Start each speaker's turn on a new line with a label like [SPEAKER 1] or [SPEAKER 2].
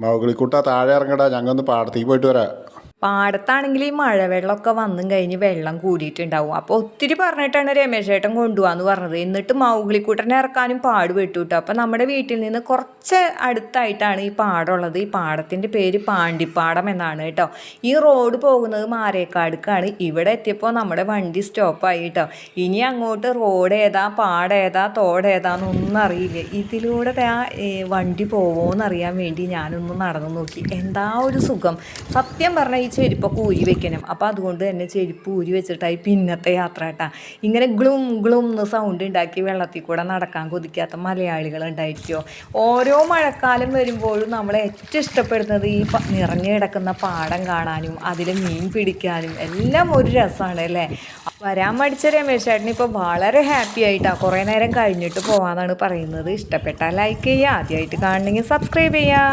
[SPEAKER 1] മൗഗ്ലിക്കുട്ട താഴെ ഇറങ്ങടാ, ഞങ്ങൊന്ന് പാടത്തേക്ക് പോയിട്ട് വരാം.
[SPEAKER 2] പാടത്താണെങ്കിൽ ഈ മഴവെള്ളമൊക്കെ വന്നും കഴിഞ്ഞ് വെള്ളം കൂടിയിട്ടുണ്ടാവും. അപ്പോൾ ഒത്തിരി പറഞ്ഞിട്ടാണ് രമേശ് ചേട്ടൻ കൊണ്ടുപോകാന്ന് പറഞ്ഞത്. എന്നിട്ട് മൗഗ്ലിക്കുട്ടനെ ഇറക്കാനും പാടുപെട്ടു കേട്ടോ. അപ്പോൾ നമ്മുടെ വീട്ടിൽ നിന്ന് കുറച്ച് അടുത്തായിട്ടാണ് ഈ പാടമുള്ളത്. ഈ പാടത്തിൻ്റെ പേര് പാണ്ടിപ്പാടം എന്നാണ് കേട്ടോ. ഈ റോഡ് പോകുന്നത് മാരേക്കാടുക്കാണ്. ഇവിടെ എത്തിയപ്പോൾ നമ്മുടെ വണ്ടി സ്റ്റോപ്പായി കേട്ടോ. ഇനി അങ്ങോട്ട് റോഡ് ഏതാ പാടേതാ തോടേതാന്നൊന്നും അറിയില്ല. ഇതിലൂടെ വണ്ടി പോവുമോയെന്നറിയാൻ വേണ്ടി ഞാനൊന്ന് നടന്നു നോക്കി. എന്താ ഒരു സുഖം സത്യം പറഞ്ഞാൽ. ഈ ചെരുപ്പൊക്കെ ഊരി വെക്കണം. അപ്പോൾ അതുകൊണ്ട് തന്നെ ചെരുപ്പ് ഊരി വെച്ചിട്ടായി പിന്നത്തെ യാത്ര കേട്ടാ. ഇങ്ങനെ ഗ്ലും ഗ്ലും എന്ന് സൗണ്ട് ഉണ്ടാക്കി വെള്ളത്തിൽ കൂടെ നടക്കാൻ കൊതിക്കാത്ത മലയാളികൾ ഉണ്ടായിരിക്കുമോ? ഓരോ മഴക്കാലം വരുമ്പോഴും നമ്മളെ ഏറ്റവും ഇഷ്ടപ്പെടുന്നത് ഈ നിറഞ്ഞു കിടക്കുന്ന പാടം കാണാനും അതിൽ മീൻ പിടിക്കാനും എല്ലാം ഒരു രസമാണ് അല്ലേ. വരാൻ മടിച്ച രമേശ് ചേട്ടൻ ഇപ്പോൾ വളരെ ഹാപ്പി ആയിട്ടാണ്. കുറേ നേരം കഴിഞ്ഞിട്ട് പോകാമെന്നാണ് പറയുന്നത്. ഇഷ്ടപ്പെട്ടാൽ ലൈക്ക് ചെയ്യുക, ആദ്യമായിട്ട് കാണണമെങ്കിൽ സബ്സ്ക്രൈബ് ചെയ്യുക.